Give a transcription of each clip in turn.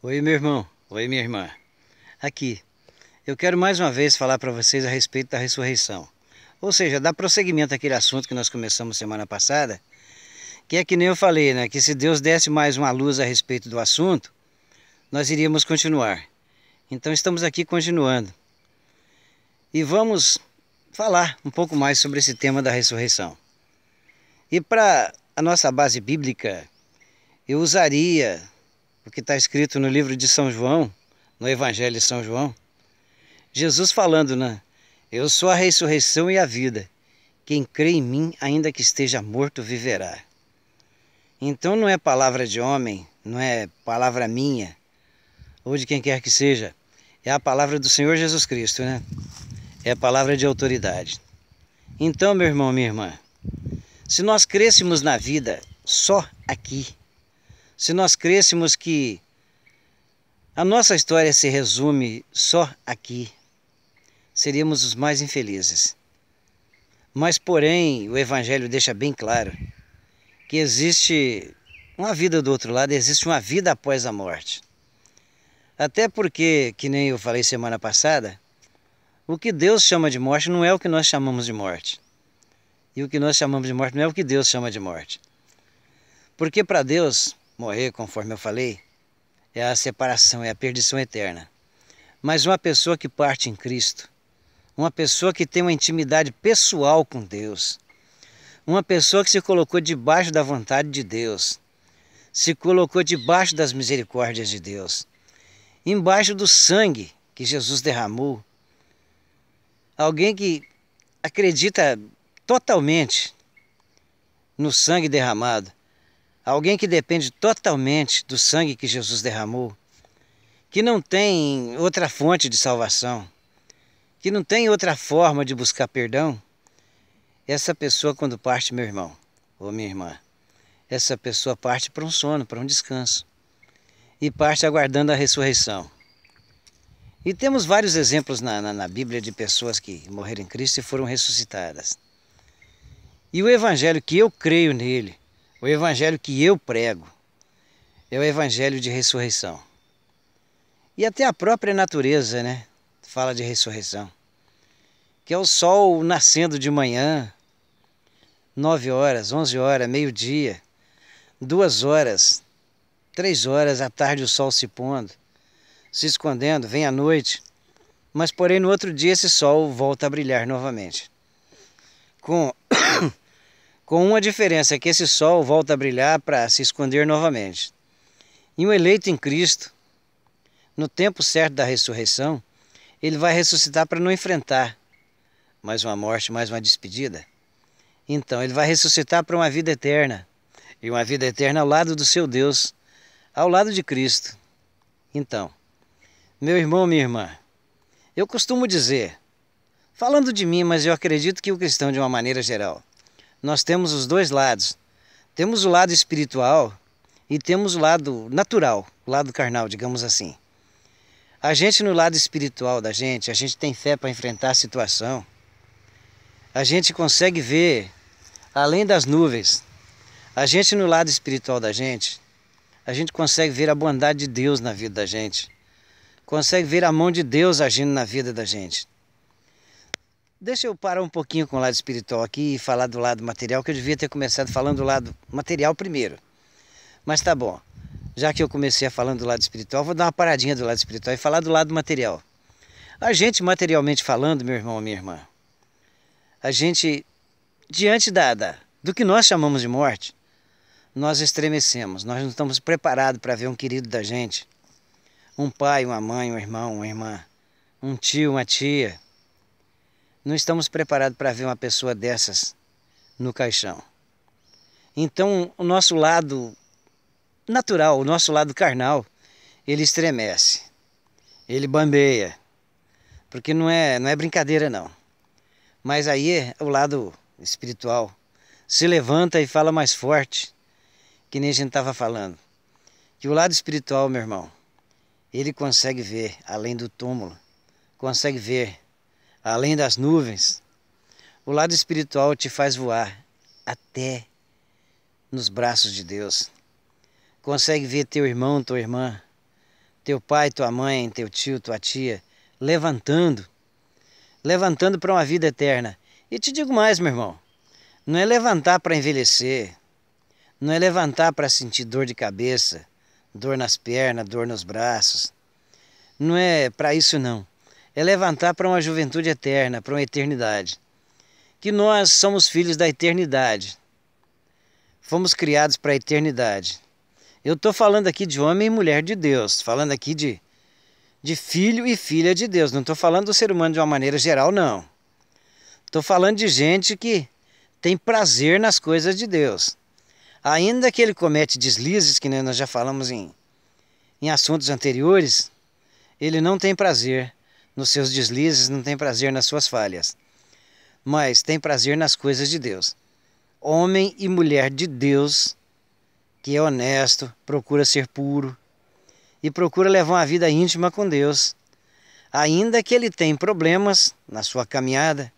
Oi, meu irmão. Oi, minha irmã. Aqui, eu quero mais uma vez falar para vocês a respeito da ressurreição. Ou seja, dar prosseguimento àquele assunto que nós começamos semana passada, que é que nem eu falei, né? Que se Deus desse mais uma luz a respeito do assunto, nós iríamos continuar. Então estamos aqui continuando. E vamos falar um pouco mais sobre esse tema da ressurreição. E para a nossa base bíblica, eu usaria o que está escrito no livro de São João, no Evangelho de São João, Jesus falando, né? Eu sou a ressurreição e a vida. Quem crê em mim, ainda que esteja morto, viverá. Então não é palavra de homem, não é palavra minha, ou de quem quer que seja. É a palavra do Senhor Jesus Cristo, né? É a palavra de autoridade. Então, meu irmão, minha irmã, se nós crêssemos na vida só aqui, se nós crêssemos que a nossa história se resume só aqui, seríamos os mais infelizes. Mas, porém, o Evangelho deixa bem claro que existe uma vida do outro lado, existe uma vida após a morte. Até porque, que nem eu falei semana passada, o que Deus chama de morte não é o que nós chamamos de morte. E o que nós chamamos de morte não é o que Deus chama de morte. Porque para Deus, morrer, conforme eu falei, é a separação, é a perdição eterna. Mas uma pessoa que parte em Cristo, uma pessoa que tem uma intimidade pessoal com Deus, uma pessoa que se colocou debaixo da vontade de Deus, se colocou debaixo das misericórdias de Deus, embaixo do sangue que Jesus derramou, alguém que acredita totalmente no sangue derramado, alguém que depende totalmente do sangue que Jesus derramou, que não tem outra fonte de salvação, que não tem outra forma de buscar perdão, essa pessoa quando parte, meu irmão ou minha irmã, essa pessoa parte para um sono, para um descanso, e parte aguardando a ressurreição. E temos vários exemplos na Bíblia de pessoas que morreram em Cristo e foram ressuscitadas. E o evangelho que eu creio nele, o evangelho que eu prego, é o evangelho de ressurreição. E até a própria natureza, né, fala de ressurreição. Que é o sol nascendo de manhã, 9 horas, 11 horas, meio-dia, 2 horas, 3 horas, à tarde o sol se pondo, se escondendo, vem a noite. Mas porém no outro dia esse sol volta a brilhar novamente. Com uma diferença, que esse sol volta a brilhar para se esconder novamente. E um eleito em Cristo, no tempo certo da ressurreição, ele vai ressuscitar para não enfrentar mais uma morte, mais uma despedida. Então ele vai ressuscitar para uma vida eterna. E uma vida eterna ao lado do seu Deus, ao lado de Cristo. Então, meu irmão, minha irmã, eu costumo dizer, falando de mim, mas eu acredito que o cristão de uma maneira geral, nós temos os dois lados. Temos o lado espiritual e temos o lado natural, o lado carnal, digamos assim. A gente no lado espiritual da gente, a gente tem fé para enfrentar a situação. A gente consegue ver além das nuvens. A gente no lado espiritual da gente, a gente consegue ver a bondade de Deus na vida da gente. Consegue ver a mão de Deus agindo na vida da gente. Deixa eu parar um pouquinho com o lado espiritual aqui e falar do lado material, que eu devia ter começado falando do lado material primeiro. Mas tá bom, já que eu comecei falando do lado espiritual, vou dar uma paradinha do lado espiritual e falar do lado material. A gente, materialmente falando, meu irmão, minha irmã, a gente, diante do que nós chamamos de morte, nós estremecemos, nós não estamos preparados para ver um querido da gente, um pai, uma mãe, um irmão, uma irmã, um tio, uma tia. Não estamos preparados para ver uma pessoa dessas no caixão. Então, o nosso lado natural, o nosso lado carnal, ele estremece, ele bambeia, porque não é brincadeira não. Mas aí o lado espiritual se levanta e fala mais forte, que nem a gente estava falando. Que o lado espiritual, meu irmão, ele consegue ver além do túmulo, consegue ver além das nuvens. O lado espiritual te faz voar até nos braços de Deus. Consegue ver teu irmão, tua irmã, teu pai, tua mãe, teu tio, tua tia, levantando para uma vida eterna. E te digo mais, meu irmão, não é levantar para envelhecer, não é levantar para sentir dor de cabeça, dor nas pernas, dor nos braços. Não é para isso não. É levantar para uma juventude eterna, para uma eternidade. Que nós somos filhos da eternidade. Fomos criados para a eternidade. Eu estou falando aqui de homem e mulher de Deus, falando aqui de filho e filha de Deus. Não estou falando do ser humano de uma maneira geral, não. Estou falando de gente que tem prazer nas coisas de Deus. Ainda que ele comete deslizes, que nós já falamos em assuntos anteriores, ele não tem prazer nos seus deslizes, não tem prazer nas suas falhas, mas tem prazer nas coisas de Deus. Homem e mulher de Deus, que é honesto, procura ser puro e procura levar uma vida íntima com Deus, ainda que ele tenha problemas na sua caminhada.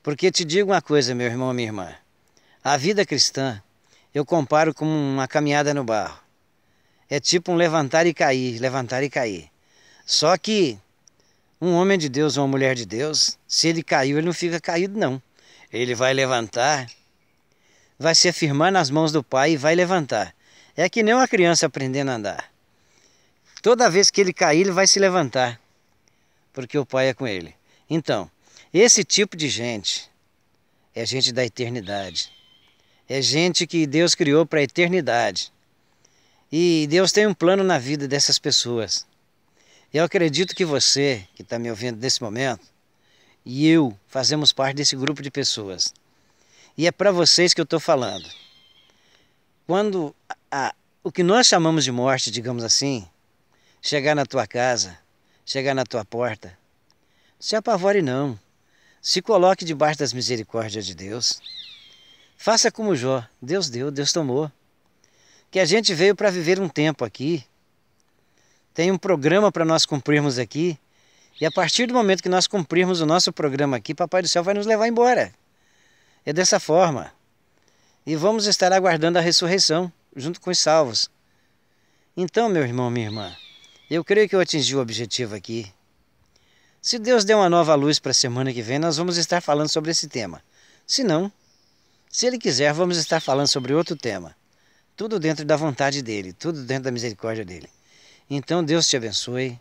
Porque te digo uma coisa, meu irmão, minha irmã, a vida cristã eu comparo com uma caminhada no barro. É tipo um levantar e cair, levantar e cair. Só que um homem de Deus, uma mulher de Deus, se ele caiu, ele não fica caído não. Ele vai levantar, vai se afirmar nas mãos do Pai e vai levantar. É que nem uma criança aprendendo a andar. Toda vez que ele cair, ele vai se levantar, porque o Pai é com ele. Então, esse tipo de gente é gente da eternidade. É gente que Deus criou para a eternidade. E Deus tem um plano na vida dessas pessoas. Eu acredito que você, que está me ouvindo nesse momento, e eu fazemos parte desse grupo de pessoas. E é para vocês que eu estou falando. Quando o que nós chamamos de morte, digamos assim, chegar na tua casa, chegar na tua porta, não se apavore não. Se coloque debaixo das misericórdias de Deus. Faça como Jó. Deus deu, Deus tomou. Que a gente veio para viver um tempo aqui. Tem um programa para nós cumprirmos aqui. E a partir do momento que nós cumprirmos o nosso programa aqui, Papai do Céu vai nos levar embora. É dessa forma. E vamos estar aguardando a ressurreição, junto com os salvos. Então, meu irmão, minha irmã, eu creio que eu atingi o objetivo aqui. Se Deus der uma nova luz para a semana que vem, nós vamos estar falando sobre esse tema. Se não, se Ele quiser, vamos estar falando sobre outro tema. Tudo dentro da vontade dEle, tudo dentro da misericórdia dEle. Então Deus te abençoe,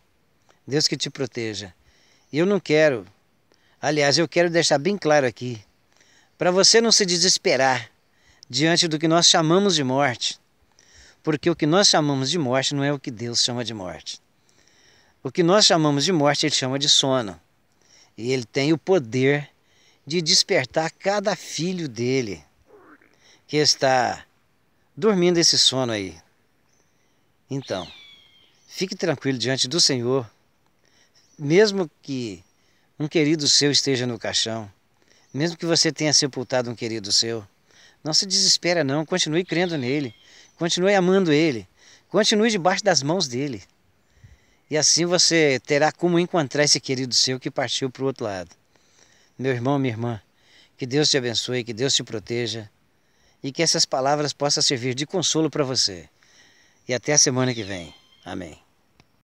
Deus que te proteja. E eu não quero, aliás, eu quero deixar bem claro aqui, para você não se desesperar diante do que nós chamamos de morte. Porque o que nós chamamos de morte não é o que Deus chama de morte. O que nós chamamos de morte, Ele chama de sono. E Ele tem o poder de despertar cada filho dEle que está dormindo esse sono aí. Então, fique tranquilo diante do Senhor, mesmo que um querido seu esteja no caixão, mesmo que você tenha sepultado um querido seu, não se desespera não, continue crendo nele, continue amando ele, continue debaixo das mãos dele. E assim você terá como encontrar esse querido seu que partiu para o outro lado. Meu irmão, minha irmã, que Deus te abençoe, que Deus te proteja e que essas palavras possam servir de consolo para você. E até a semana que vem. Amém.